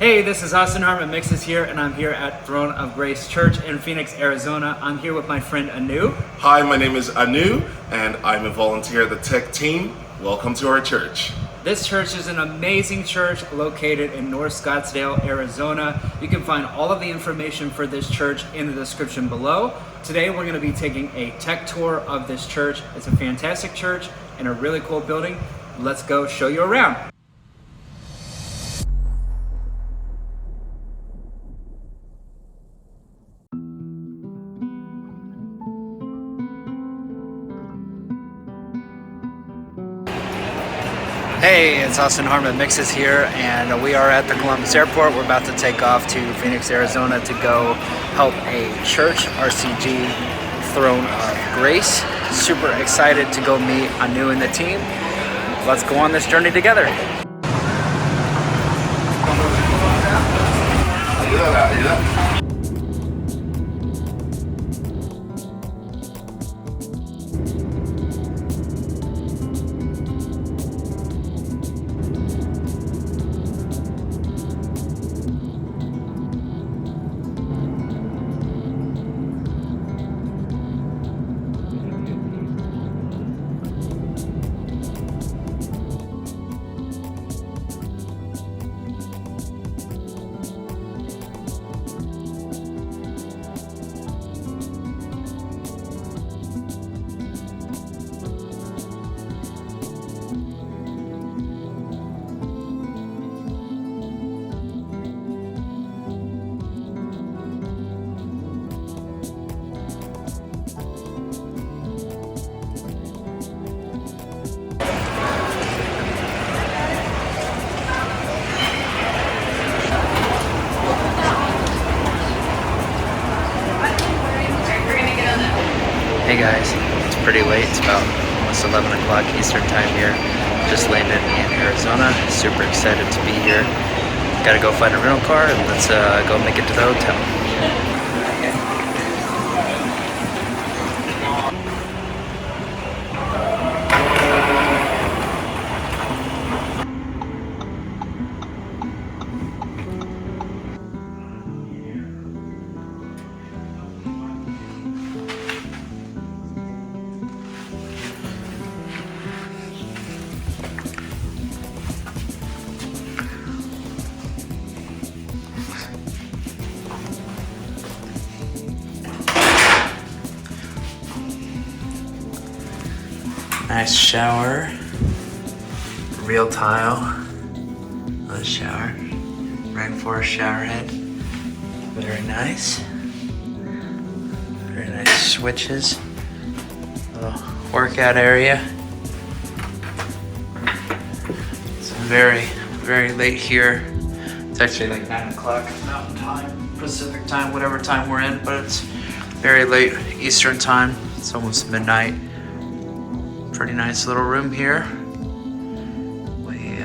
Hey, this is Austin Harman Mixes here, and I'm here at Throne of Grace Church in Phoenix, Arizona. I'm here with my friend Anu. Hi, my name is Anu, and I'm a volunteer at the tech team. Welcome to our church. This church is an amazing church located in North Scottsdale, Arizona. You can find all of the information for this church in the description below. Today we're going to be taking a tech tour of this church. It's a fantastic church and a really cool building. Let's go show you around. Hey, it's Austin Harman Mixes here, and we are at the Columbus Airport. We're about to take off to Phoenix, Arizona to go help a church, RCCG, Throne of Grace. Super excited to go meet Anu and the team. Let's go on this journey together. Hey guys, it's pretty late. It's about almost 11 o'clock Eastern time here. Just landed in Arizona. Super excited to be here. Gotta go find a rental car and let's go make it to the hotel. Nice shower, real tile on the shower, rainforest shower head, very nice. Very nice switches, little workout area. It's very late here. It's actually like 9 o'clock Mountain Time, Pacific Time, whatever time we're in, but it's very late Eastern Time. It's almost midnight. Pretty nice little room here. We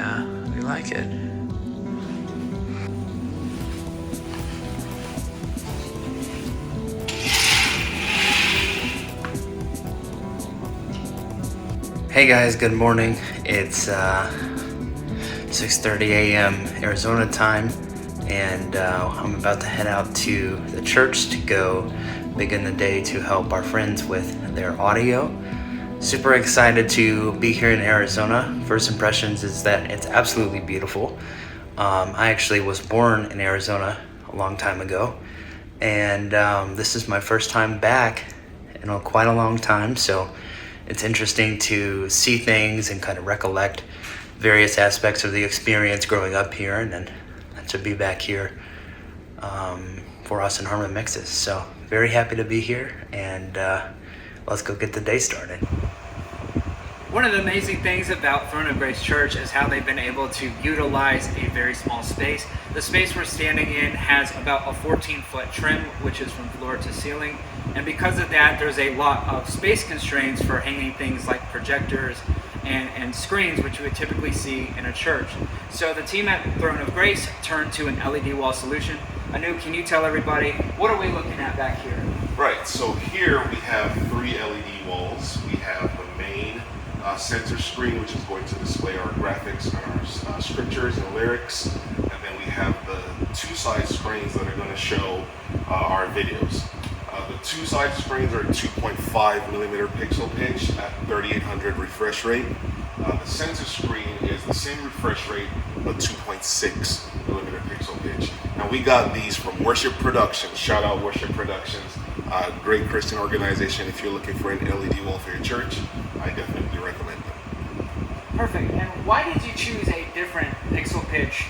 like it. Hey guys, good morning. It's 6:30 a.m. Arizona time, and I'm about to head out to the church to go begin the day to help our friends with their audio. Super excited to be here in Arizona. First impressions is that it's absolutely beautiful. I actually was born in Arizona a long time ago, and this is my first time back in quite a long time, so it's interesting to see things and kind of recollect various aspects of the experience growing up here, and then to be back here for Austin Harman Mixes. So very happy to be here, and let's go get the day started. One of the amazing things about Throne of Grace Church is how they've been able to utilize a very small space. The space we're standing in has about a 14-foot trim, which is from floor to ceiling. And because of that, there's a lot of space constraints for hanging things like projectors and screens, which you would typically see in a church. So the team at Throne of Grace turned to an LED wall solution. Anu, can you tell everybody, what are we looking at back here? Right, so here we have 3 LED walls. We have the main center screen, which is going to display our graphics on our scriptures and lyrics, and then we have the side screens that are going to show our videos. The two side screens are 2.5 millimeter pixel pitch at 3800 refresh rate. The center screen is the same refresh rate, but 2.6 millimeter pixel pitch. Now we got these from Worship Productions. Shout out Worship Productions. Great Christian organization. If you're looking for an LED wall for your church, I definitely recommend them. Perfect. And why did you choose a different pixel pitch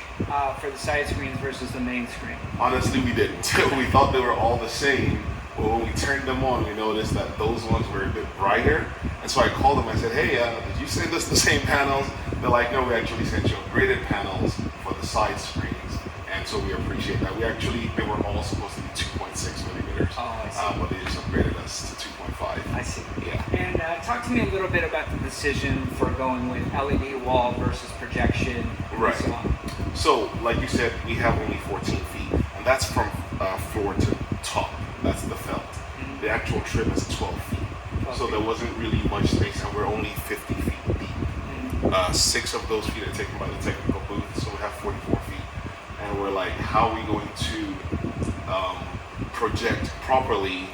for the side screens versus the main screen? Honestly, we didn't. We thought they were all the same. But when we turned them on, we noticed that those ones were a bit brighter. And so I called them. I said, hey, did you send us the same panels? They're like, no, we actually sent you upgraded panels for the side screens. And so we appreciate that. They were all supposed to be 2.6 millimeters. Oh, I see. But they just upgraded us to 2.5. I see. Yeah. And talk to me a little bit about the decision for going with LED wall versus projection. Right. And so on. So, like you said, we have only 14 feet. And that's from floor to top. That's the felt. Mm-hmm. The actual trim is 12 feet. So there wasn't really much space, and we're only 50 feet deep. Mm-hmm. 6 of those feet are taken by the technical booth, so we have 44 feet. And we're like, how are we going to project properly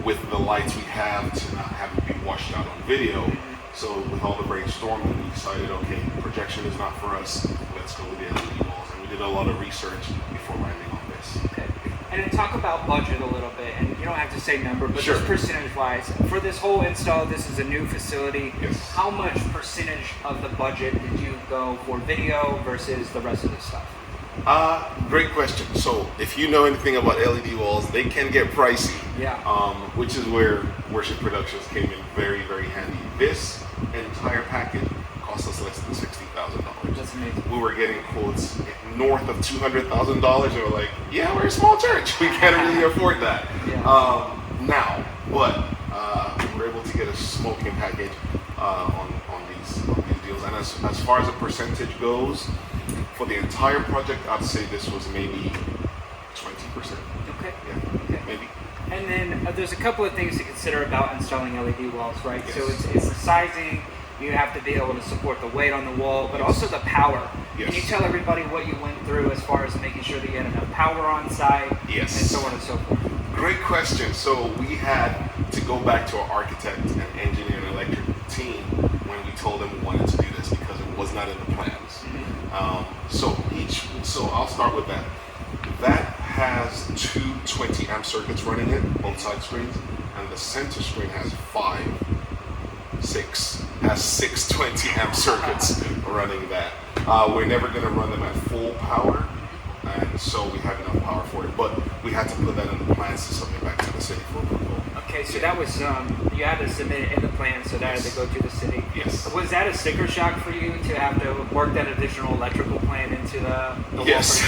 with the lights we have to not have it be washed out on video? Mm-hmm. So with all the brainstorming, we decided, okay, projection is not for us. Let's go with the LED walls. And we did a lot of research before landing on this. Okay. And then talk about budget a little bit, and you don't have to say number, but Sure. just percentage-wise. For this whole install, this is a new facility. Yes. How much percentage of the budget did you go for video versus the rest of the stuff? Great question. So if you know anything about LED walls, they can get pricey. Yeah. Which is where Worship Productions came in very, very handy. This entire package cost us less than $60,000. That's amazing. We were getting quotes north of $200,000, and we're like, yeah, we're a small church. We can't really afford that. Yeah. But we were able to get a smoking package on these deals. And as far as the percentage goes, for the entire project, I'd say this was maybe 20%. Okay. Yeah, Okay. maybe. And then there's a couple of things to consider about installing LED walls, right? Yes. So it's the sizing. You have to be able to support the weight on the wall, but Yes. also the power. Yes. Can you tell everybody what you went through as far as making sure that you had enough power on site? Yes. And so on and so forth. Great question. So we had to go back to our architect and engineer and electric team when we told them we wanted to do this because it was not in the plans. So I'll start with that. That has two 20 amp circuits running it, both side screens, and the center screen has six 20 amp circuits running that. We're never going to run them at full power, and so we have enough power for it. But we had to put that in the plans to submit back to the city for approval. Okay, so that was, you had to submit it in the plan, so that had to go through the city. Yes. Was that a sticker shock for you to have to work that additional electrical plan into the Yes.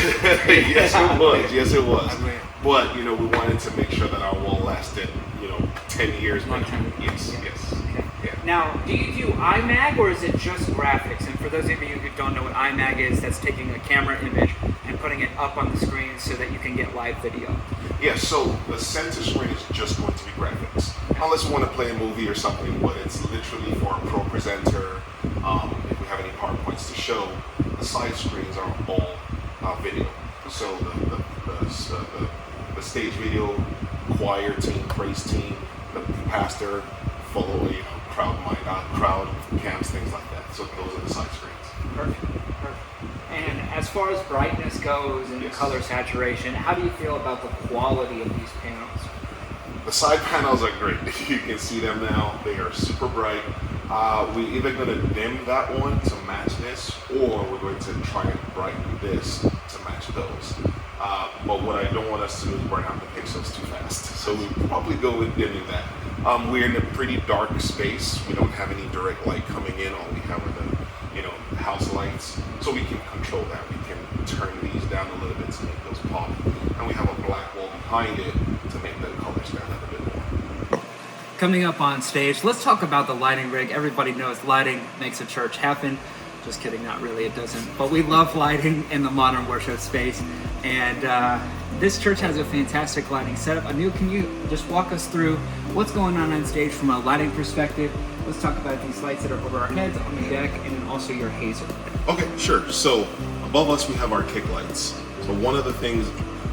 wall? Yes, it was. I mean, But, we wanted to make sure that our wall lasted, 10 years. Long time. Yes. Okay. Yeah. Now, do you do iMag or is it just graphics? And for those of you who don't know what iMag is, that's taking a camera image and putting it up on the screen so that you can get live video. Yeah, so the center screen is just going to be graphics. Unless we want to play a movie or something, but it's literally for a pro presenter. If we have any PowerPoints to show, the side screens are all video. So the stage video, choir team, praise team, the pastor, follow, crowd cams, things like that. So those are the side screens. Perfect. And as far as brightness goes and Yes. color saturation, how do you feel about the quality of these panels? The side panels are great. You can see them now. They are super bright. We're either going to dim that one to match this, or we're going to try and brighten this to match those. But what I don't want us to do is burn out the pixels too fast. So we probably go with dimming that. We're in a pretty dark space. We don't have any direct light coming in. All we have are the house lights. So we can control that. We can turn these down a little bit to make those pop. And we have a black wall behind it to make the colors stand out a bit more. Coming up on stage, let's talk about the lighting rig. Everybody knows lighting makes a church happen. Just kidding, not really, it doesn't. But we love lighting in the modern worship space. And this church has a fantastic lighting setup. Anil, can you just walk us through what's going on stage from a lighting perspective? Let's talk about these lights that are over our heads, on the deck, and then also your hazer. Okay, sure. So Above us, we have our kick lights. So one of the things,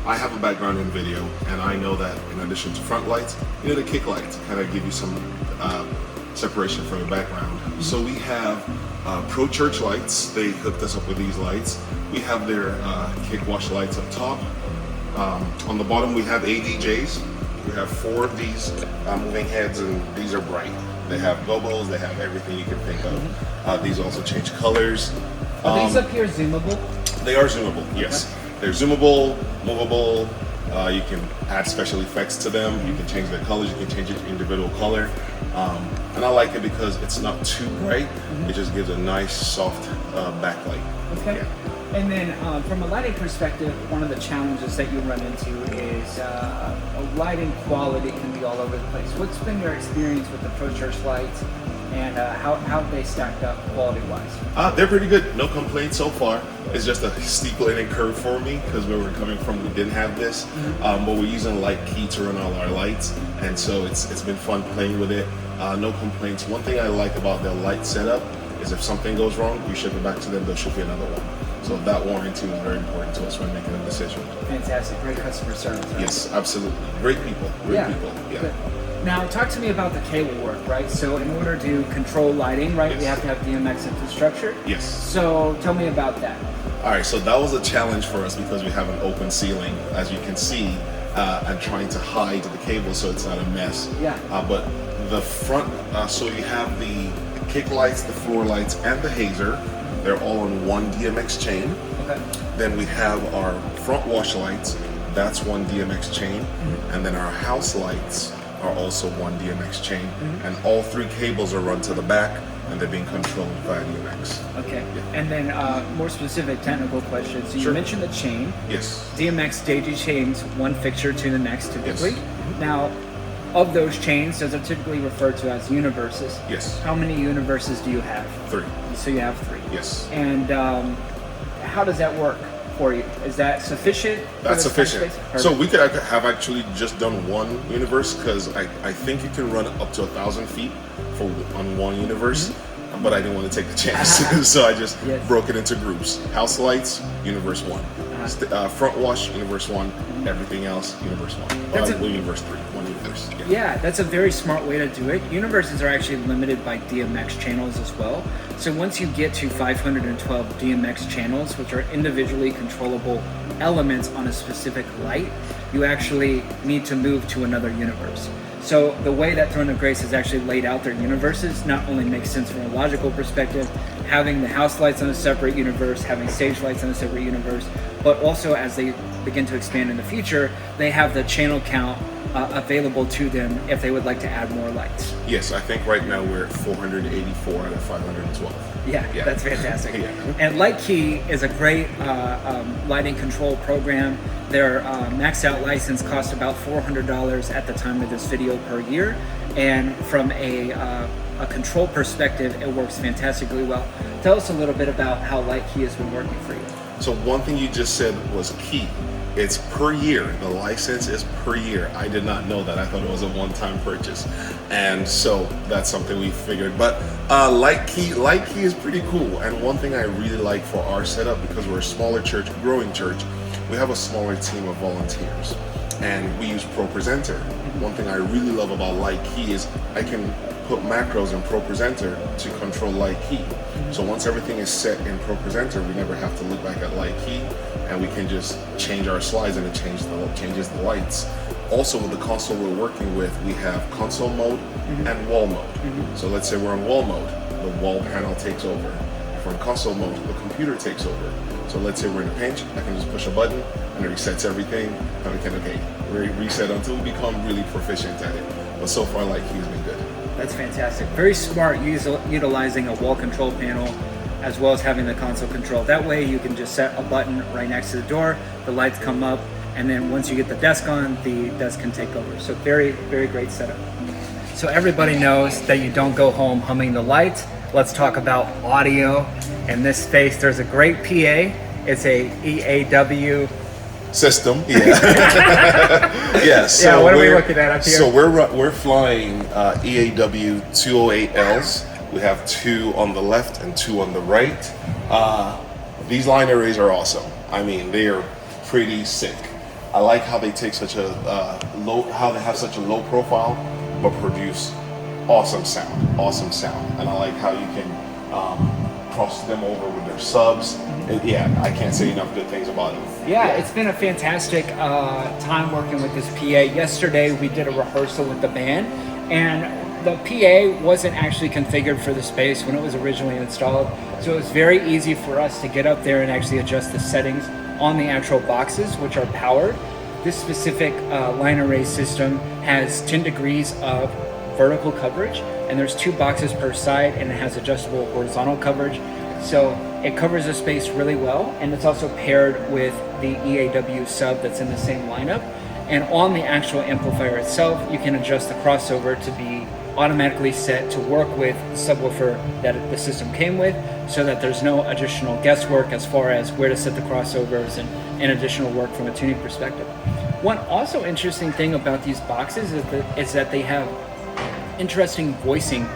I have a background in video, and I know that in addition to front lights, you need a kick light to kind of give you some separation from your background. So we have Pro Church lights. They hooked us up with these lights. We have their kick wash lights up top. On the bottom, we have ADJs. We have 4 of these moving heads, and these are bright. They have gobos, they have everything you can think of. These also change colors. Are these up here zoomable? They are zoomable, yes. They're zoomable, movable. You can add special effects to them. You can change their colors. You can change each individual color. And I like it because it's not too bright. It just gives a nice, soft backlight. Okay. Yeah. And then from a lighting perspective, one of the challenges that you run into is lighting quality can be all over the place. What's been your experience with the Pro Church lights, and how have they stacked up quality-wise? They're pretty good. No complaints so far. It's just a steep learning curve for me because where we're coming from, we didn't have this. But we're using Light Key to run all our lights, and so it's been fun playing with it. No complaints. One thing I like about their light setup is if something goes wrong, you ship it back to them, they'll ship you another one. So that warranty is very important to us when making a decision. Fantastic. Great customer service. Right? Yes, absolutely. Great people. Great people. Yeah. Good. Now, talk to me about the cable work, right? So in order to control lighting, right, we have to have DMX infrastructure. Yes. So tell me about that. All right, so that was a challenge for us because we have an open ceiling, as you can see, and trying to hide the cable so it's not a mess. Yeah. But the front, so you have the kick lights, the floor lights, and the hazer. They're all on one DMX chain. Okay. Then we have our front wash lights. That's one DMX chain. And then our house lights are also one DMX chain. And all 3 cables are run to the back, and they're being controlled via DMX. Okay. Yeah. And then more specific technical questions. So you mentioned the chain. Yes. DMX daisy chains one fixture to the next typically. Yes. Now, of those chains, those are typically referred to as universes. Yes. How many universes do you have? 3. So you have 3. Yes. And how does that work for you? Is that sufficient? That's sufficient. So we could have actually just done one universe because I think you can run up to 1,000 feet on one universe. But I didn't want to take the chance, so I just broke it into groups. House lights, universe 1. Front wash, universe 1. Everything else, universe 1. Universe 3, 1 universe. Yeah, that's a very smart way to do it. Universes are actually limited by DMX channels as well. So once you get to 512 DMX channels, which are individually controllable elements on a specific light, you actually need to move to another universe. So the way that Throne of Grace has actually laid out their universes not only makes sense from a logical perspective, having the house lights on a separate universe, having stage lights on a separate universe, but also as they begin to expand in the future, they have the channel count available to them if they would like to add more lights. Yes, I think right now we're at 484 out of 512. Yeah, that's fantastic. Yeah. And Light Key is a great lighting control program. Their maxed out license costs about $400 at the time of this video per year. And from a control perspective, it works fantastically well. Tell us a little bit about how Light Key has been working for you. So one thing you just said was key. It's per year. The license is per year. I did not know that. I thought it was a one-time purchase. And so that's something we figured. But Light Key is pretty cool. And one thing I really like for our setup, because we're a smaller church, growing church, we have a smaller team of volunteers. And we use ProPresenter. One thing I really love about Light Key is I can put macros in ProPresenter to control Light Key. So once everything is set in ProPresenter, we never have to look back at Light Key, and we can just change our slides and it changes the lights. Also with the console we're working with, we have console mode and wall mode. So let's say we're on wall mode, the wall panel takes over. If we're in console mode, the computer takes over. So let's say we're in a pinch, I can just push a button and it resets everything, and we can reset until we become really proficient at it. But so far, Light Key has been good. That's fantastic. Very smart utilizing a wall control panel as well as having the console control. That way you can just set a button right next to the door, the lights come up, and then once you get the desk on, the desk can take over. So very, very great setup. So everybody knows that you don't go home humming the lights. Let's talk about audio. In this space, there's a great PA. It's a EAW system. Yeah. So yeah, what are we looking at up here? So we're flying EAW 208Ls. We have 2 on the left and 2 on the right. These line arrays are awesome. I mean, they are pretty sick. I like how they take such a how they have such a low profile, but produce awesome sound, and I like how you can cross them over with their subs. Yeah, I can't say enough good things about them. Yeah, it's been a fantastic time working with this PA. Yesterday we did a rehearsal with the band, and the PA wasn't actually configured for the space when it was originally installed, so it was very easy for us to get up there and actually adjust the settings on the actual boxes, which are powered. This specific line array system has 10 degrees of vertical coverage, and there's 2 boxes per side, and it has adjustable horizontal coverage. So it covers the space really well, and it's also paired with the EAW sub that's in the same lineup. And on the actual amplifier itself, you can adjust the crossover to be automatically set to work with the subwoofer that the system came with, so that there's no additional guesswork as far as where to set the crossovers and additional work from a tuning perspective. One also interesting thing about these boxes is that they have interesting voicing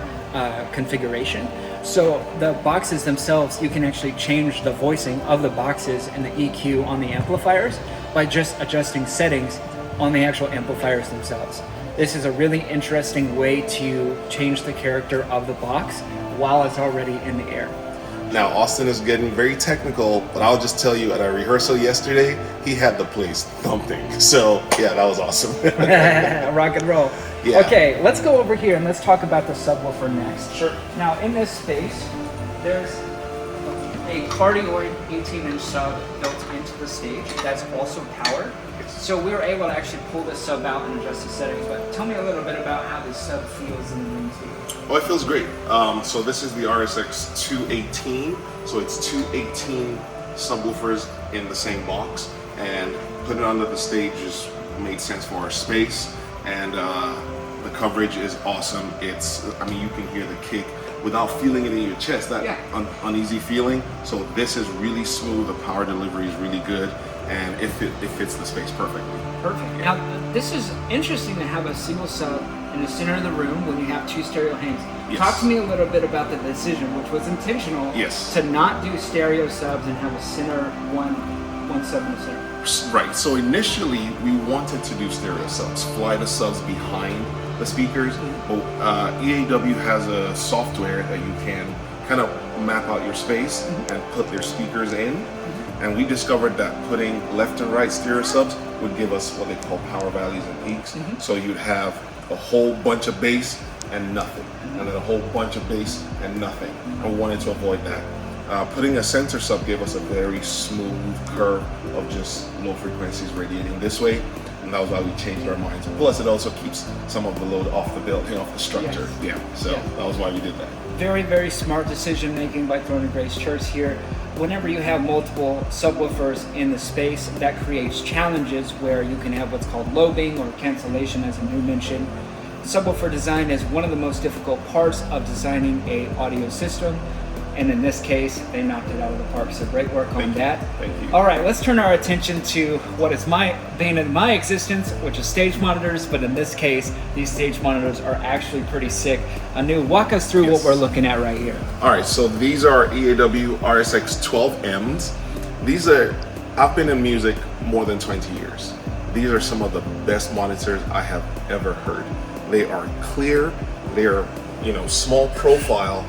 configuration. So the boxes themselves, you can actually change the voicing of the boxes and the EQ on the amplifiers by just adjusting settings on the actual amplifiers themselves. This is a really interesting way to change the character of the box while it's already in the air. Now, Austin is getting very technical, but I'll just tell you, at our rehearsal yesterday, he had the place thumping. So yeah, that was awesome. Rock and roll. Yeah. Okay, let's go over here and let's talk about the subwoofer next. Sure. Now, in this space, there's a cardioid 18-inch sub built into the stage that's also powered. So we were able to actually pull this sub out and adjust the settings. But tell me a little bit about how this sub feels in the room too. Oh, it feels great. So this is the RSX 218. So it's 218 subwoofers in the same box, and putting it under the stage just made sense for our space. And the coverage is awesome. I mean, you can hear the kick without feeling it in your chest, that uneasy feeling. So this is really smooth. The power delivery is really good, and it fits the space perfectly. Perfect. Yeah. Now, this is interesting to have a single sub in the center of the room when you have 2 stereo hangs. Yes. Talk to me a little bit about the decision, which was intentional, to not do stereo subs and have a center one sub in the center. Right, so initially we wanted to do stereo subs, fly the subs behind the speakers, but EAW has a software that you can kind of map out your space and put their speakers in, and we discovered that putting left and right stereo subs would give us what they call power values and peaks. So you'd have a whole bunch of bass and nothing, and then a whole bunch of bass and nothing. I wanted to avoid that. Putting a center sub gave us a very smooth curve of just low frequencies radiating this way, and that was why we changed our minds. Plus, it also keeps some of the load off the building, off the structure. That was why we did that. Very, very smart decision making by Throne of Grace Church here. Whenever you have multiple subwoofers in the space, that creates challenges where you can have what's called lobing or cancellation, as Anu mentioned. Subwoofer design is one of the most difficult parts of designing a audio system. And in this case, they knocked it out of the park. So great work on that. Thank you. All right, let's turn our attention to what is bane of my existence, which is stage monitors. But in this case, these stage monitors are actually pretty sick. Anu, walk us through what we're looking at right here. All right, so these are EAW RSX 12Ms. I've been in music more than 20 years. These are some of the best monitors I have ever heard. They are clear, they are, small profile.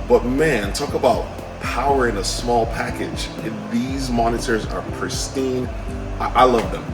But man, talk about power in a small package. These monitors are pristine. I love them.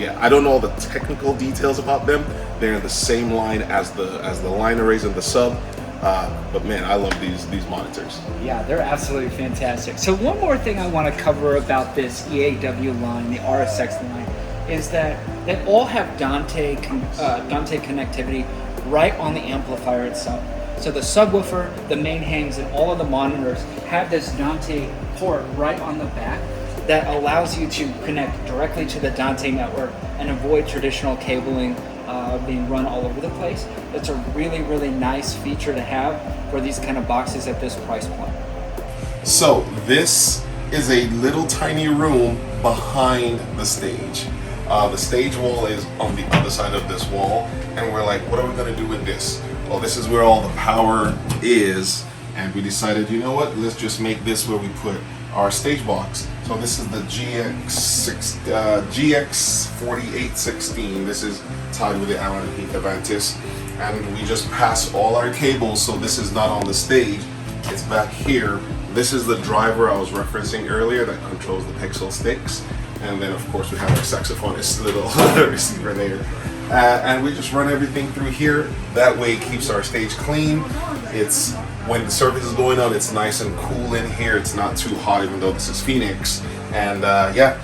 Yeah, I don't know all the technical details about them. They're in the same line as the line arrays and the sub. But man, I love these monitors. Yeah, they're absolutely fantastic. So one more thing I want to cover about this EAW line, the RSX line, is that they all have Dante connectivity right on the amplifier itself. So the subwoofer, the main hangs, and all of the monitors have this Dante port right on the back that allows you to connect directly to the Dante network and avoid traditional cabling being run all over the place. It's a really, really nice feature to have for these kind of boxes at this price point. So this is a little tiny room behind the stage. The stage wall is on the other side of this wall, and we're like, what are we gonna do with this? Well, this is where all the power is, and we decided, you know what, let's just make this where we put our stage box. So this is the GX4816. This is tied with the Allen Heath Avantis, and we just pass all our cables. So this is not on the stage; it's back here. This is the driver I was referencing earlier that controls the pixel sticks, and then of course we have our saxophonist little receiver there. And we just run everything through here. That way it keeps our stage clean. It's when the service is going on, it's nice and cool in here. It's not too hot, even though this is Phoenix. And yeah.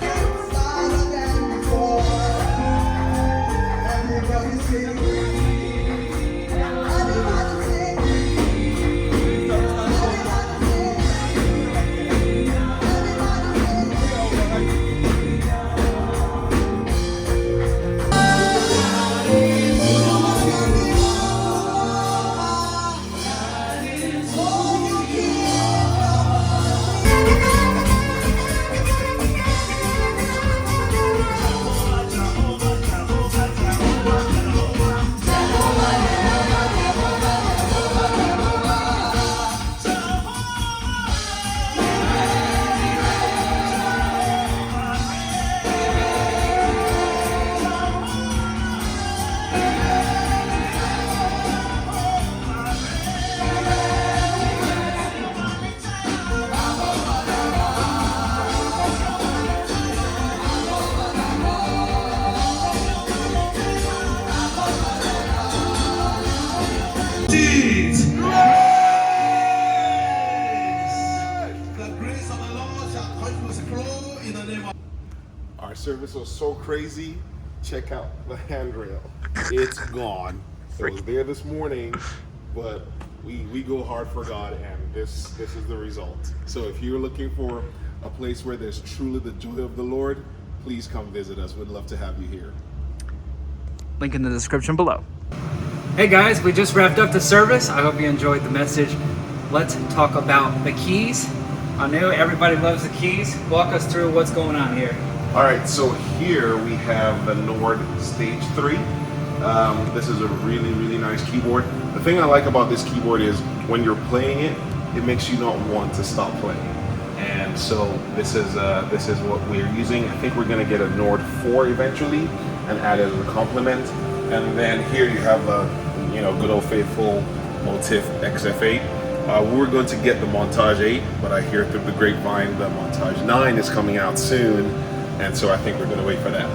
Our service was so crazy. Check out the handrail. It's gone. It was there this morning, but we go hard for God, and this is the result. So if you're looking for a place where there's truly the joy of the Lord, please come visit us. We'd love to have you here. Link in the description below. Hey guys, we just wrapped up the service. I hope you enjoyed the message. Let's talk about the keys. I know everybody loves the keys. Walk us through what's going on here. All right, so here we have the Nord Stage 3. This is a really, really nice keyboard. The thing I like about this keyboard is when you're playing it, it makes you not want to stop playing. And so this is what we're using. I think we're gonna get a Nord 4 eventually and add it as a complement. And then here you have the, good old faithful Motif XF8. We're going to get the Montage 8, but I hear through the grapevine the Montage 9 is coming out soon. And so I think we're going to wait for that.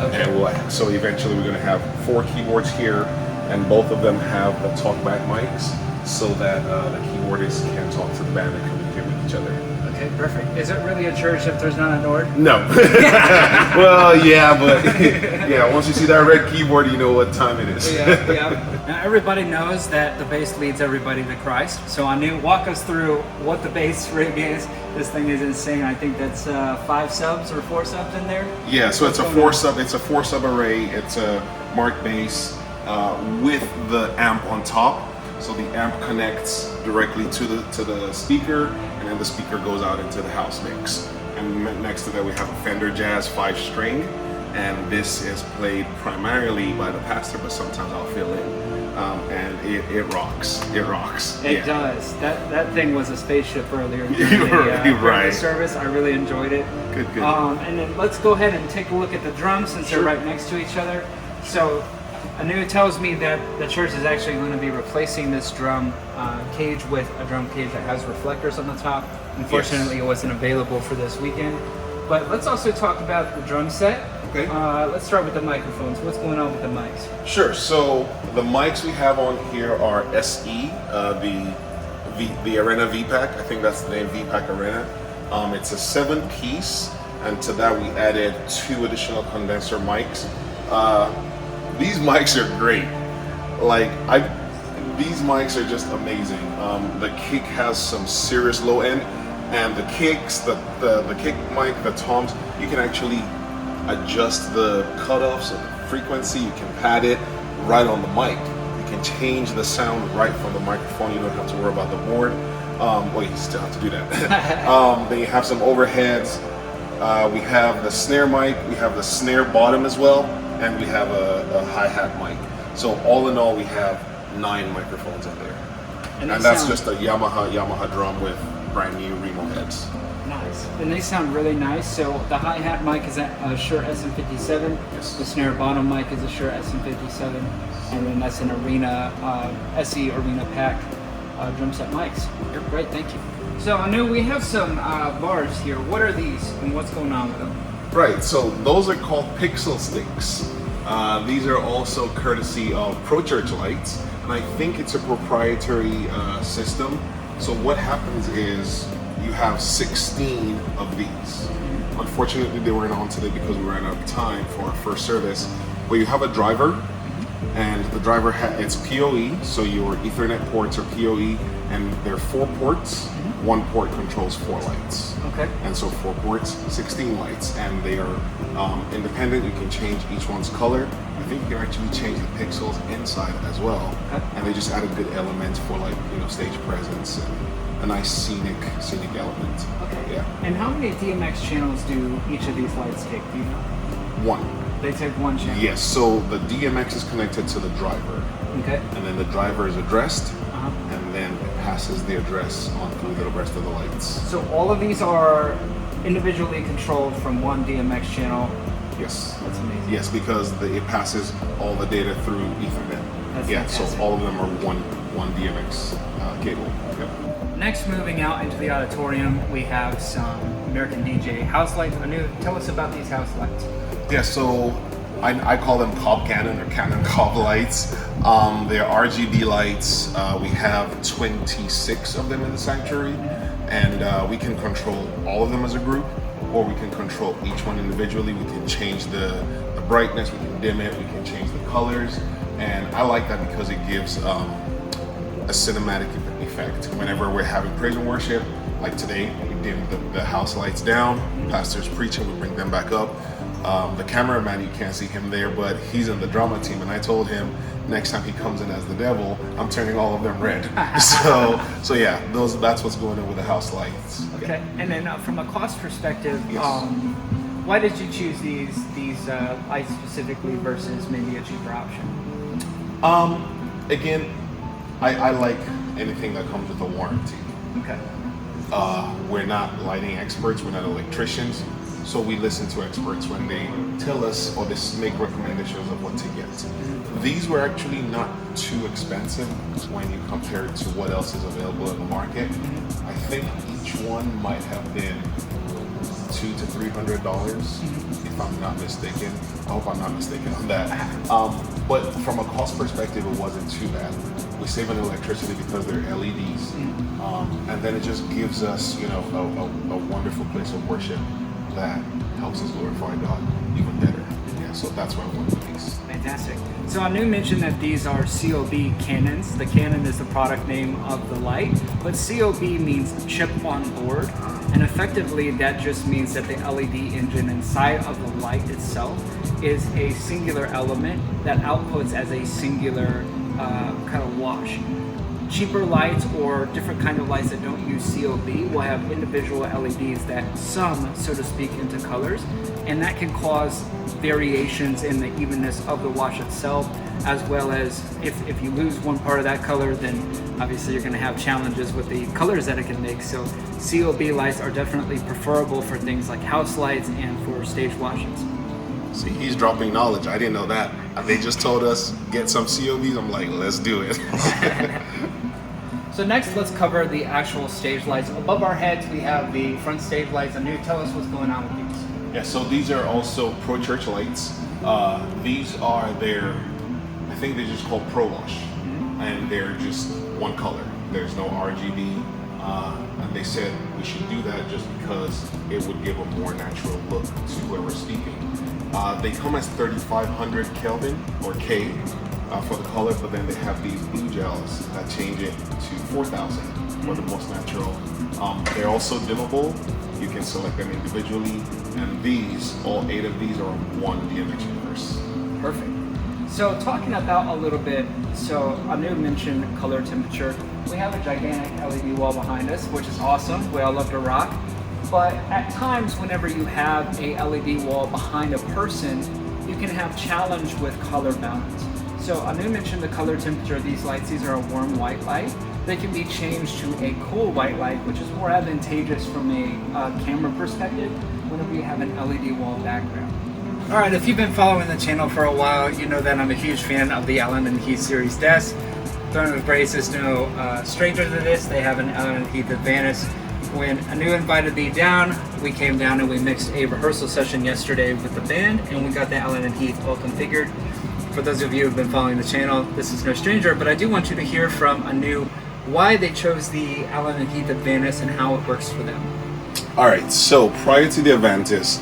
Okay. And so eventually we're going to have 4 keyboards here, and both of them have the talkback mics, so that the keyboardists can talk to the band and communicate with each other. Okay, perfect. Is it really a church if there's not a Nord? No. Well, yeah, but yeah, once you see that red keyboard, you know what time it is. Yeah. Now everybody knows that the bass leads everybody to Christ. So Anu, walk us through what the bass rig is. This thing is insane. I think that's 5 subs or 4 subs in there. Yeah, so it's a 4 sub. It's a 4 sub array. It's a marked bass with the amp on top. So the amp connects directly to the speaker, and then the speaker goes out into the house mix. And next to that we have a Fender Jazz 5-string, and this is played primarily by the pastor, but sometimes I'll fill in. And it rocks. It rocks. It does. That thing was a spaceship earlier in the service. I really enjoyed it. Good. And then let's go ahead and take a look at the drums, since they're right next to each other. So Anu tells me that the church is actually going to be replacing this drum cage with a drum cage that has reflectors on the top. Unfortunately, It wasn't available for this weekend. But let's also talk about the drum set. Okay. Let's start with the microphones. What's going on with the mics? Sure. So the mics we have on here are SE, the Arena VPAC. I think that's the name, VPAC Arena. It's a 7-piece, and to that we added 2 additional condenser mics. These mics are great. These mics are just amazing. The kick has some serious low end, and the kicks, the kick mic, the toms, you can actually adjust the cutoffs of the frequency. You can pad it right on the mic. You can change the sound right from the microphone. You don't have to worry about the board. Well, you still have to do that. Then you have some overheads. We have the snare mic. We have the snare bottom as well, and we have a hi-hat mic. So all in all, we have 9 microphones in there. And that's just a Yamaha drum with brand new Remo heads. Nice. And they sound really nice. So the hi-hat mic is a Shure SM57. Yes. The snare bottom mic is a Shure SM57. And then that's an Arena, SE Arena Pack drum set mics. Yep. Great, thank you. So I know we have some bars here. What are these and what's going on with them? Right, so those are called pixel sticks. These are also courtesy of Pro Church lights, and I think it's a proprietary system. So what happens is you have 16 of these. Unfortunately, they weren't on today because we ran out of time for our first service. But you have a driver, and the driver it's PoE, so your Ethernet ports are PoE, and there are 4 ports. One port controls 4 lights. Okay. And so 4 ports, 16 lights, and they are independent. You can change each one's color. I think you can actually change the pixels inside as well. Okay. And they just add a good element for, like, you know, stage presence and a nice scenic element. Okay. Yeah. And how many DMX channels do each of these lights take? Do you know? 1. They take 1 channel. Yes. So the DMX is connected to the driver, Okay. and then the driver is addressed, Uh-huh. and then it passes the address on through the rest of the lights. So all of these are individually controlled from 1 DMX channel. Yes. That's amazing. Yes, because it passes all the data through Ethernet. That's yeah, fantastic. so all of them are one DMX cable. Yep. Next, moving out into the auditorium, we have some American DJ house lights. Anu, tell us about these house lights. Yeah, so I call them Cobb Cannon or Cannon Cobb lights. They're RGB lights. We have 26 of them in the sanctuary, and we can control all of them as a group, or we can control each one individually. We can change the brightness, we can dim it, we can change the colors, and I like that because it gives a cinematic effect. Whenever we're having praise and worship, like today, we dim the house lights down, pastor's preaching, we bring them back up. The cameraman, you can't see him there, but he's in the drama team, and I told him next time he comes in as the devil, I'm turning all of them red. so yeah, that's what's going on with the house lights. Okay. And then from a cost perspective, Yes. why did you choose these lights specifically versus maybe a cheaper option? Again, I like anything that comes with a warranty. Okay. We're not lighting experts, we're not electricians, so we listen to experts when they tell us or they make recommendations of what to get. These were actually not too expensive when you compare it to what else is available in the market. I think each one might have been $200 to $300, if I'm not mistaken. I hope I'm not mistaken on that. But from a cost perspective, it wasn't too bad. We save on electricity because they're LEDs, and then it just gives us, you know, a wonderful place of worship that helps us glorify God even better. Yeah, so that's why I wanted these. Fantastic. So Anu mentioned that these are COB cannons. The cannon is the product name of the light, but COB means chip on board, and effectively that just means that the LED engine inside of the light itself is a singular element that outputs as a singular kind of wash. Cheaper lights or different kind of lights that don't use COB will have individual LEDs that sum, so to speak, into colors, and that can cause variations in the evenness of the wash itself, as well as if you lose one part of that color, then obviously you're going to have challenges with the colors that it can make. So COB lights are definitely preferable for things like house lights and for stage washes. See, he's dropping knowledge. I didn't know that. They just told us get some COBs. I'm like, let's do it. So next, let's cover the actual stage lights. Above our heads, we have the front stage lights. Anu, tell us what's going on with these. Yeah, so these are also Pro Church lights. These are I think they're just called Pro Wash, and they're just one color. There's no RGB, and they said we should do that just because it would give a more natural look to whoever's speaking. They come as 3,500 Kelvin or K for the color, but then they have these blue gels that change it to 4,000 for the most natural. They're also dimmable. You can select them individually, and all 8 of these are on one DMX universe. Perfect. So talking about a little bit, so Anu mentioned color temperature. We have a gigantic LED wall behind us, which is awesome. We all love to rock. But at times, whenever you have a LED wall behind a person, you can have challenge with color balance. So Anu mentioned the color temperature of these lights. These are a warm white light. they can be changed to a cool white light, which is more advantageous from a camera perspective when we have an LED wall background. All right, if you've been following the channel for a while, you know that I'm a huge fan of the Allen Heath series desk. Throne of Grace is no stranger to this. They have an Allen Heath Avantis. When Anu invited me down, we came down and we mixed a rehearsal session yesterday with the band, and we got the Allen Heath all configured. For those of you who have been following the channel, this is no stranger, but I do want you to hear from Anu why they chose the Allen Heath Avantis and how it works for them. All right, so prior to the Avantis,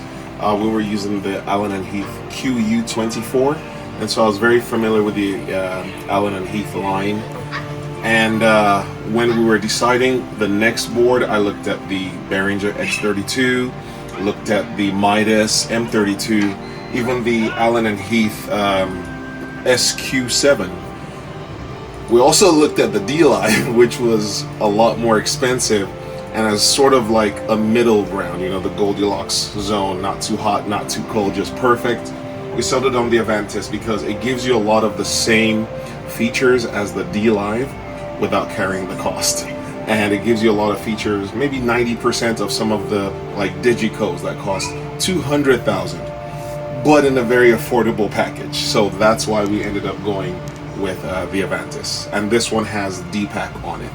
we were using the Allen Heath QU24, and so I was very familiar with the Allen Heath line. And when we were deciding the next board, I looked at the Behringer X32, looked at the Midas M32, even the Allen Heath SQ7. We also looked at the D-Line, which was a lot more expensive, and as sort of like a middle ground, you know, the Goldilocks zone, not too hot, not too cold, just perfect. We settled on the Avantis because it gives you a lot of the same features as the D-Live without carrying the cost. And it gives you a lot of features, maybe 90% of some of the like digicodes that cost $200,000, but in a very affordable package. So that's why we ended up going with the Avantis. And this one has D-Pack on it.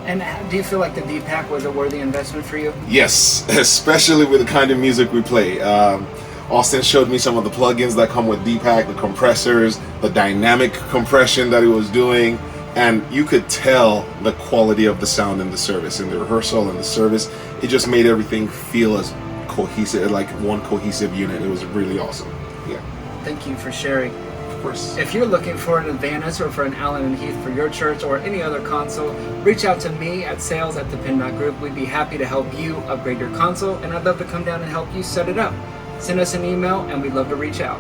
And do you feel like the D-Pack was a worthy investment for you? Yes, especially with the kind of music we play. Austin showed me some of the plugins that come with D-Pack, the compressors, the dynamic compression that he was doing, and you could tell the quality of the sound in the service, in the rehearsal and the service. It just made everything feel as cohesive, like one cohesive unit. It was really awesome. Yeah. Thank you for sharing. Of course. If you're looking for an Avantis or for an Allen Heath for your church or any other console, reach out to me at sales@Penn Group. We'd be happy to help you upgrade your console, and I'd love to come down and help you set it up. Send us an email and we'd love to reach out.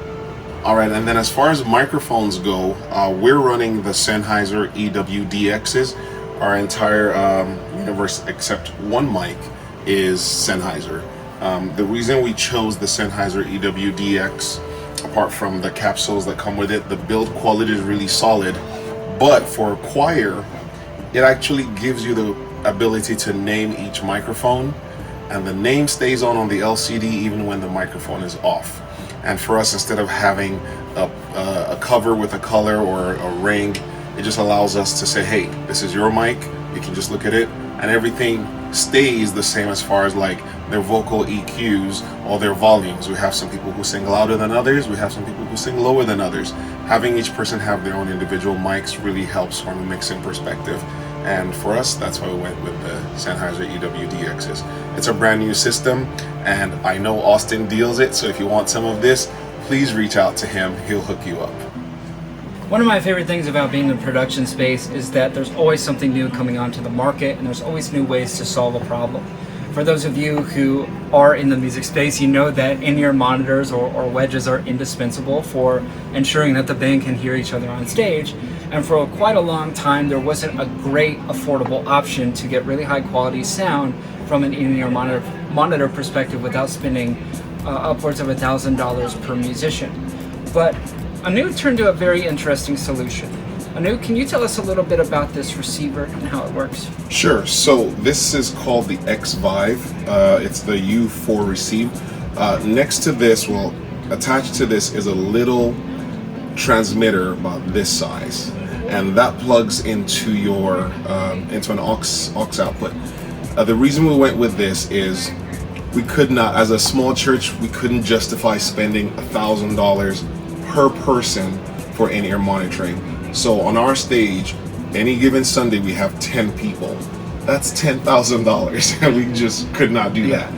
All right, and then as far as microphones go, we're running the Sennheiser EWDXs. Our entire universe except one mic is Sennheiser. The reason we chose the Sennheiser EWDX, apart from the capsules that come with it, the build quality is really solid, but for choir, it actually gives you the ability to name each microphone, and the name stays on the LCD even when the microphone is off. And for us, instead of having a cover with a color or a ring, it just allows us to say, hey, this is your mic. You can just look at it, and everything stays the same as far as like their vocal EQs or their volumes. We have some people who sing louder than others. We have some people who sing lower than others. Having each person have their own individual mics really helps from a mixing perspective. And for us, that's why we went with the Sennheiser EWDXs. It's a brand new system, and I know Austin deals it, so if you want some of this, please reach out to him. He'll hook you up. One of my favorite things about being in the production space is that there's always something new coming onto the market, and there's always new ways to solve a problem. For those of you who are in the music space, you know that in-ear monitors or wedges are indispensable for ensuring that the band can hear each other on stage. And for quite a long time, there wasn't a great affordable option to get really high quality sound from an in-ear monitor perspective without spending upwards of $1,000 per musician. But Anu turned to a very interesting solution. Anu, can you tell us a little bit about this receiver and how it works? Sure. So this is called the X Vive. It's the U4 receive. Next to this, well, attached to this is a little transmitter about this size, and that plugs into your into an aux output. The reason we went with this is we could not, as a small church, we couldn't justify spending $1,000 per person for in-ear monitoring. So on our stage, any given Sunday, we have 10 people. That's $10,000, and we just could not do that.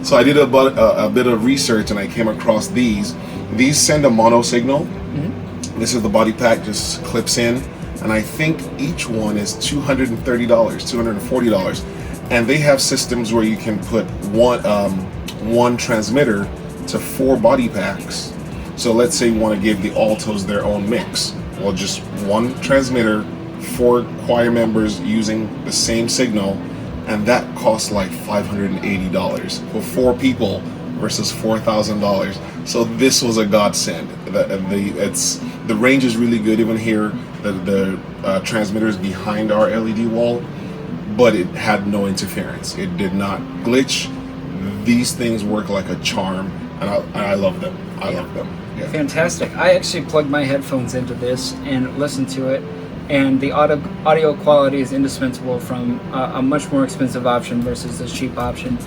So I did a bit of research, and I came across these. These send a mono signal. This is the body pack, just clips in, and I think each one is $230, $240. And they have systems where you can put one transmitter to 4 body packs. So let's say you want to give the altos their own mix. Well, just one transmitter, 4 choir members using the same signal, and that costs like $580 for 4 people versus $4,000. So this was a godsend. The range is really good. Even here, the transmitters behind our LED wall, but it had no interference. It did not glitch. These things work like a charm, and I love them. I love them. Yeah. Fantastic. I actually plugged my headphones into this and listened to it, and the audio quality is indispensable from a much more expensive option versus this cheap option.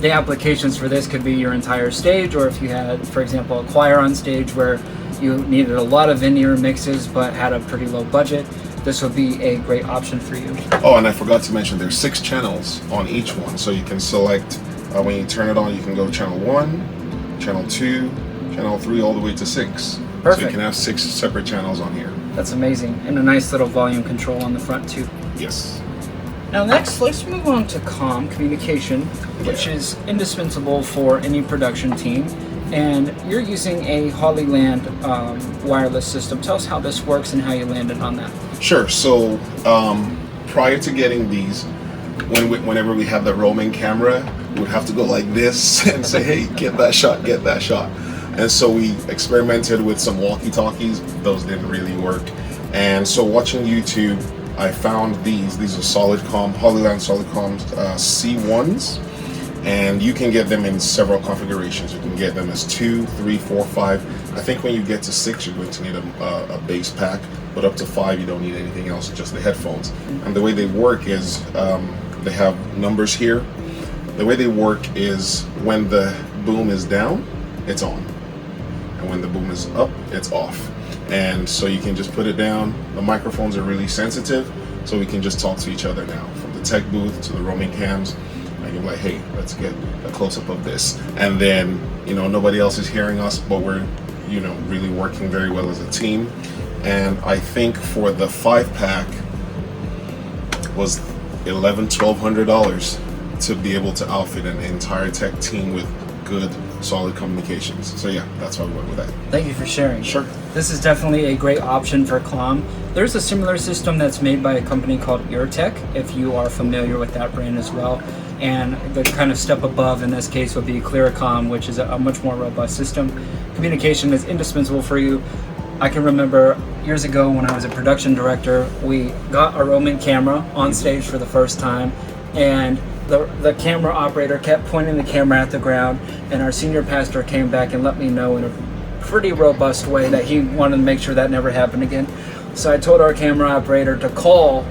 The applications for this could be your entire stage, or if you had, for example, a choir on stage where you needed a lot of in-ear mixes but had a pretty low budget, this would be a great option for you. Oh, and I forgot to mention there's 6 channels on each one, so you can select, when you turn it on, you can go channel 1, channel 2, channel 3, all the way to 6. Perfect. So you can have 6 separate channels on here. That's amazing. And a nice little volume control on the front too. Yes. Now next, let's move on to comm, communication, which is indispensable for any production team. And you're using a Hollyland wireless system. Tell us how this works and how you landed on that. Sure. So prior to getting these, whenever we have the roaming camera, we would have to go like this and say, hey, get that shot, get that shot. And so we experimented with some walkie-talkies. Those didn't really work. And so watching YouTube, I found these are Solidcom, Hollyland Solidcom C1s, and you can get them in several configurations. You can get them as 2, 3, 4, 5. I think when you get to 6, you're going to need a base pack, but up to 5, you don't need anything else, just the headphones. And the way they work is, they have numbers here. The way they work is when the boom is down, it's on. And when the boom is up, it's off. And so you can just put it down. The microphones are really sensitive, so we can just talk to each other now, from the tech booth to the roaming cams. And you're like, hey, let's get a close-up of this. And then, nobody else is hearing us, but we're, really working very well as a team. And I think for the 5-pack was $1,100-$1,200 to be able to outfit an entire tech team with good, solid communications. So yeah, that's why we went with that. Thank you for sharing. Sure. This is definitely a great option for comm. There's a similar system that's made by a company called EarTech, if you are familiar with that brand as well. And the kind of step above in this case would be Clearcom, which is a much more robust system. Communication is indispensable for you. I can remember years ago when I was a production director, we got a roaming camera on stage for the first time, and the camera operator kept pointing the camera at the ground, and our senior pastor came back and let me know in a pretty robust way that he wanted to make sure that never happened again. So I told our camera operator to call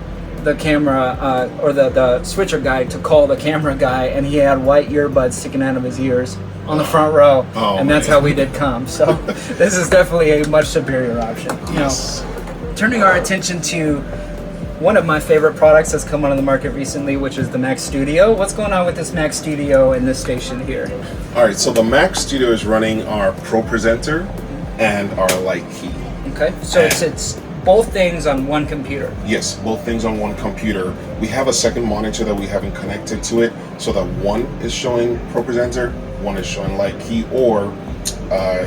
the camera, or the switcher guy to call the camera guy, and he had white earbuds sticking out of his ears on the front row, and that's how we did comm. So this is definitely a much superior option. Yes. Now, turning our attention to one of my favorite products that's come on the market recently, which is the Mac Studio. What's going on with this Mac Studio and this station here? All right, so the Mac Studio is running our Pro Presenter and our Light Key. Okay, so it's both things on one computer. Yes, both things on one computer. We have a second monitor that we haven't connected to it, so that one is showing Pro Presenter, one is showing Light Key, or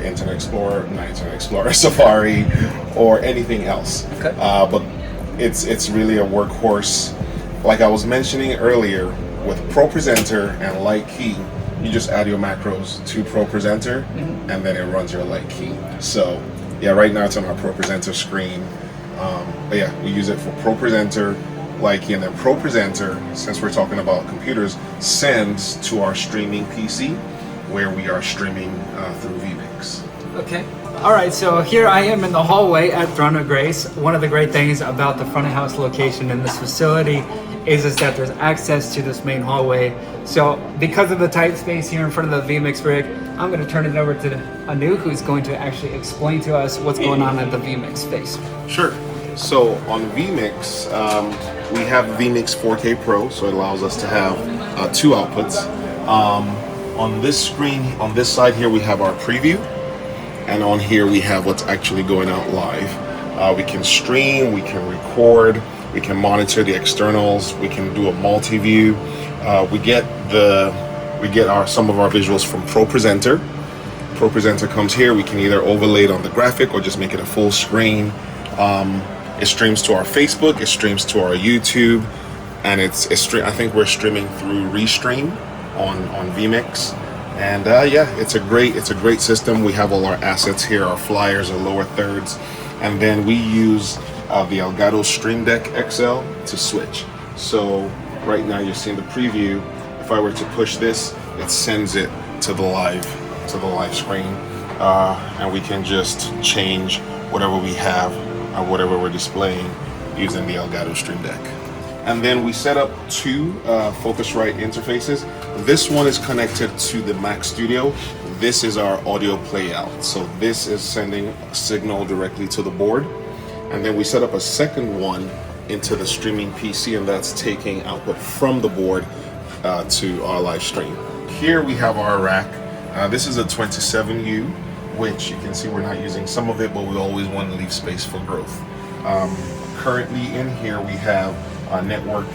Internet Explorer, Safari, or anything else. Okay. But it's really a workhorse. Like I was mentioning earlier, with Pro Presenter and Light Key, you just add your macros to Pro Presenter, and then it runs your Light Key. So yeah, right now it's on our Pro Presenter screen. But yeah, we use it for Pro Presenter, Light Key, and then Pro Presenter, since we're talking about computers, sends to our streaming PC, where we are streaming through vMix. Okay. All right, so here I am in the hallway at Throne of Grace. One of the great things about the front of house location in this facility is that there's access to this main hallway. So because of the tight space here in front of the vMix rig, I'm going to turn it over to Anu, who's going to actually explain to us what's going on at the vMix space. Sure. So on vMix, we have vMix 4K Pro, so it allows us to have 2 outputs. On this screen, on this side here, we have our preview. And on here we have what's actually going out live. We can stream, we can record, we can monitor the externals, we can do a multi-view. We get some of our visuals from Pro Presenter. Pro Presenter comes here. We can either overlay it on the graphic or just make it a full screen. It streams to our Facebook, it streams to our YouTube, and I think we're streaming through Restream on vMix. And yeah, it's a great system. We have all our assets here, our flyers, our lower thirds, and then we use the Elgato Stream Deck XL to switch. So right now you're seeing the preview. If I were to push this, it sends it to the live screen, and we can just change whatever we have or whatever we're displaying using the Elgato Stream Deck. And then we set up two Focusrite interfaces. This one is connected to the Mac Studio. This is our audio playout. So this is sending a signal directly to the board. And then we set up a second one into the streaming PC, and that's taking output from the board to our live stream. Here we have our rack. This is a 27U, which you can see we're not using some of it, but we always want to leave space for growth. Currently in here we have our network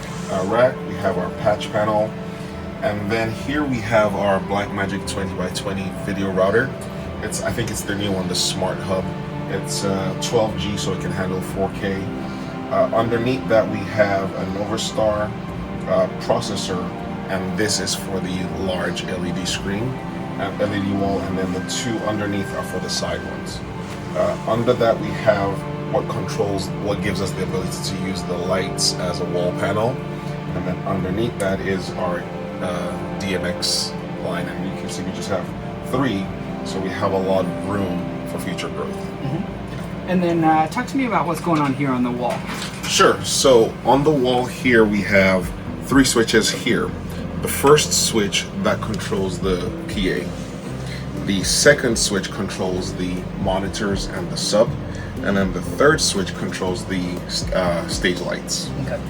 rack, we have our patch panel, and then here we have our Blackmagic 20x20 video router. I think it's the new one, the Smart Hub. It's 12G, so it can handle 4K. Underneath that we have a Novastar processor, and this is for the large LED screen, LED wall, and then the two underneath are for the side ones. Under that we have what gives us the ability to use the lights as a wall panel, and then underneath that is our DMX line, and you can see we just have 3, so we have a lot of room for future growth. Mm-hmm. And then talk to me about what's going on here on the wall. Sure. So on the wall here we have 3 switches here. The first switch that controls the PA. The second switch controls the monitors and the sub. And then the third switch controls the stage lights. Okay.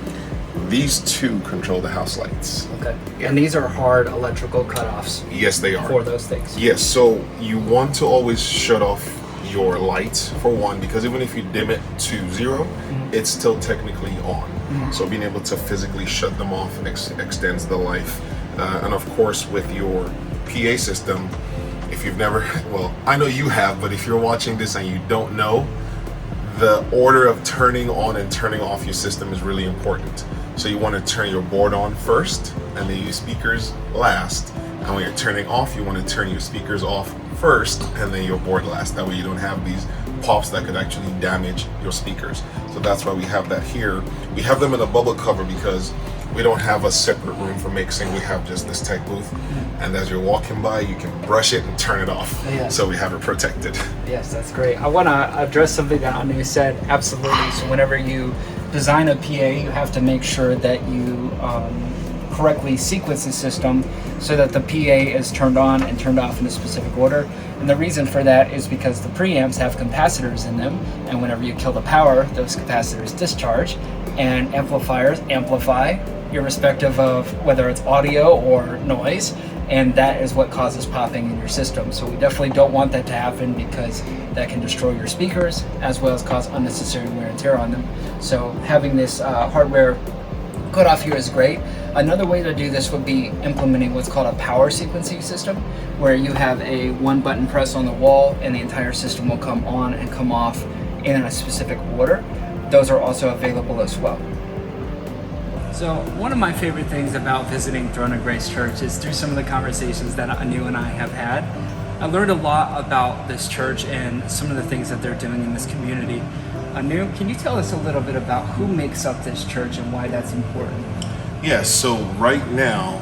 These 2 control the house lights. Okay. And these are hard electrical cutoffs. Yes, they are. For those things. Yes, so you want to always shut off your lights for one, because even if you dim it to 0, it's still technically on. So being able to physically shut them off extends the life. And of course with your PA system, if you've never, well, I know you have, but if you're watching this and you don't know, the order of turning on and turning off your system is really important. So you want to turn your board on first, and then your speakers last. And when you're turning off, you want to turn your speakers off first, and then your board last. That way you don't have these pops that could actually damage your speakers. So that's why we have that here. We have them in a bubble cover because we don't have a separate room for mixing. We have just this tech booth, and as you're walking by, you can brush it and turn it off. Yeah. So we have it protected. Yes, that's great. I want to address something that Anu said. Absolutely. So whenever you design a PA, you have to make sure that you correctly sequence the system so that the PA is turned on and turned off in a specific order. And the reason for that is because the preamps have capacitors in them, and whenever you kill the power, those capacitors discharge, and amplifiers amplify irrespective of whether it's audio or noise, and that is what causes popping in your system. So we definitely don't want that to happen, because that can destroy your speakers as well as cause unnecessary wear and tear on them. So having this hardware cutoff here is great. Another way to do this would be implementing what's called a power sequencing system, where you have a 1-button press on the wall and the entire system will come on and come off in a specific order. Those are also available as well. So one of my favorite things about visiting Throne of Grace Church is through some of the conversations that Anu and I have had. I learned a lot about this church and some of the things that they're doing in this community. Anu, can you tell us a little bit about who makes up this church and why that's important? Yes, so right now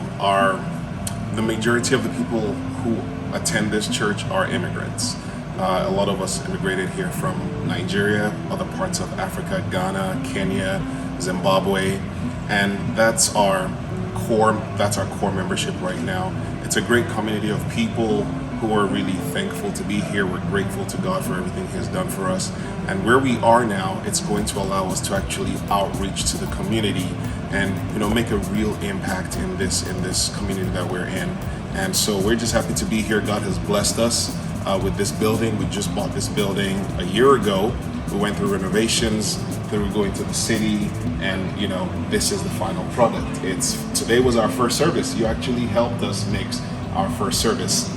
the majority of the people who attend this church are immigrants. A lot of us immigrated here from Nigeria, other parts of Africa, Ghana, Kenya, Zimbabwe, and that's our core membership right now. It's a great community of people who are really thankful to be here. We're grateful to God for everything He has done for us. And where we are now, it's going to allow us to actually outreach to the community and make a real impact in this community that we're in. And so we're just happy to be here. God has blessed us with this building. We just bought this building a year ago. We went through renovations, then we're going to the city, and this is the final product. Today was our first service. You actually helped us mix our first service.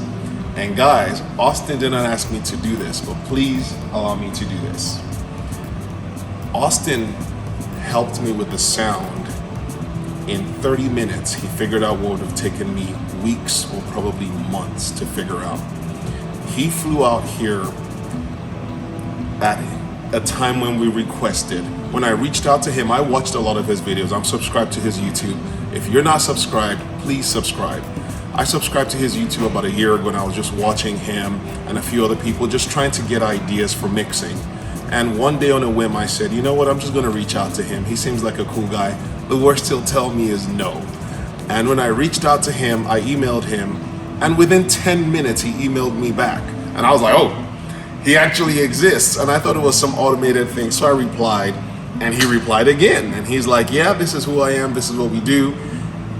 And guys, Austin did not ask me to do this, but please allow me to do this. Austin helped me with the sound. In 30 minutes, he figured out what would have taken me weeks or probably months to figure out. He flew out here at a time when we requested. When I reached out to him, I watched a lot of his videos. I'm subscribed to his YouTube. If you're not subscribed, please subscribe. I subscribed to his YouTube about a year ago, and I was just watching him and a few other people just trying to get ideas for mixing. And one day on a whim, I said, you know what, I'm just gonna reach out to him. He seems like a cool guy. The worst he'll tell me is no. And when I reached out to him, I emailed him, and within 10 minutes, he emailed me back. And I was like, oh, he actually exists. And I thought it was some automated thing. So I replied, and he replied again. And he's like, yeah, this is who I am, this is what we do.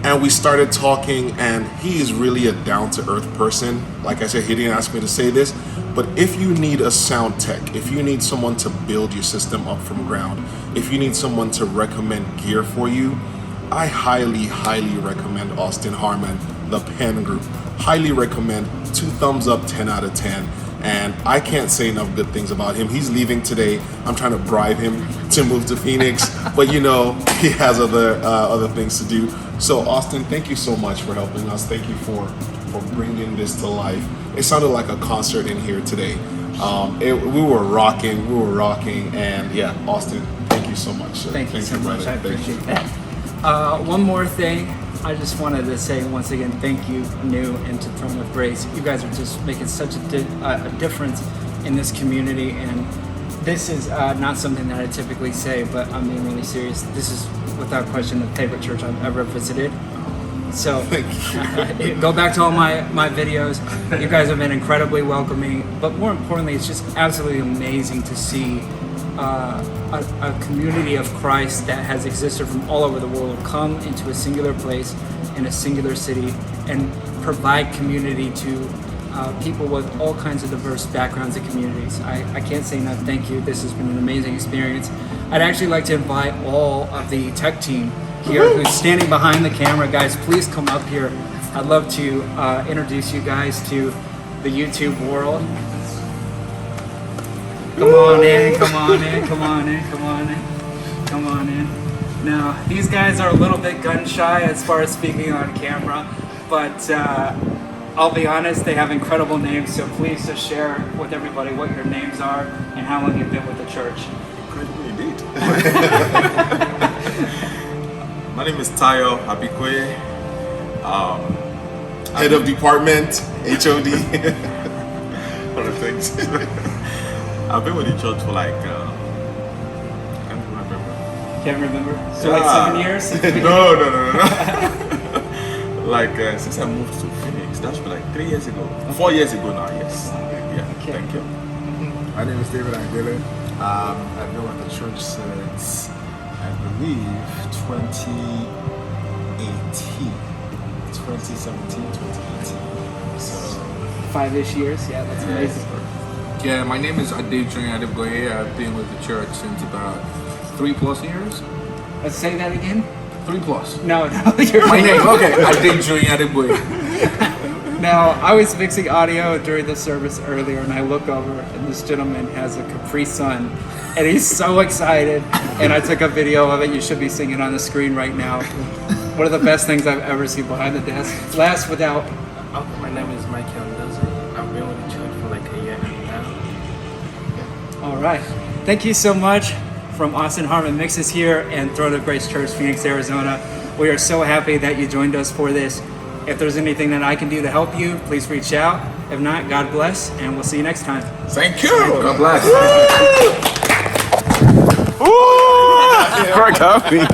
And we started talking, and he is really a down-to-earth person. Like I said, he didn't ask me to say this, but if you need a sound tech, if you need someone to build your system up from ground, if you need someone to recommend gear for you, I highly, highly recommend Austin Harman, the Penn Group. Highly recommend, 2 thumbs up, 10 out of 10. And I can't say enough good things about him. He's leaving today. I'm trying to bribe him to move to Phoenix, but you know, he has other things to do. So Austin, thank you so much for helping us. Thank you for bringing this to life. It sounded like a concert in here today. We were rocking, and yeah, Austin, thank you so much. Sir. Thank you so much. I appreciate that. One more thing. I just wanted to say once again, thank you, New and to Throne of Grace. You guys are just making such a difference in this community, and this is not something that I typically say, but I'm being really serious. This is without question the favorite church I've ever visited. So go back to all my videos. You guys have been incredibly welcoming, but more importantly, it's just absolutely amazing to see a community of Christ that has existed from all over the world come into a singular place in a singular city and provide community to people with all kinds of diverse backgrounds and communities. I can't say enough thank you. This has been an amazing experience. I'd actually like to invite all of the tech team here who's standing behind the camera. Guys, please come up here. I'd love to introduce you guys to the YouTube world. Come on in, come on in, come on in, come on in, come on in. Now, these guys are a little bit gun shy as far as speaking on camera, but I'll be honest, they have incredible names, so please just share with everybody what your names are and how long you've been with the church. Incredible indeed. My name is Tayo Abikwe. Head of department, HOD. Other things. I've been with the church for like, I can't remember. Can't remember? So like 7 years? No. Like since I moved to Phoenix, that's been like 3 years ago. 4 years ago now, yes. Yeah, Okay. thank you. My name is David Aguilera. I've been with the church since, I believe, 2017, 2018. So 5-ish years? Yeah, that's amazing. yeah, my name is Adedrian Adeboye. I've been with the church since about 3+ years. Let's say that again? 3+. No, you're My name, okay, Adedrian Adeboye. Now, I was mixing audio during the service earlier, and I look over, and this gentleman has a Capri Sun, and he's so excited, and I took a video of it. You should be seeing it on the screen right now. One of the best things I've ever seen behind the desk. Last without... My name is Michael Dozie. I've been with the church for like a year now. All right. Thank you so much from Austin Harman Mixes here and Throne of Grace Church, Phoenix, Arizona. We are so happy that you joined us for this. If there's anything that I can do to help you, please reach out. If not, God bless, and we'll see you next time. Thank you. God bless. For coming.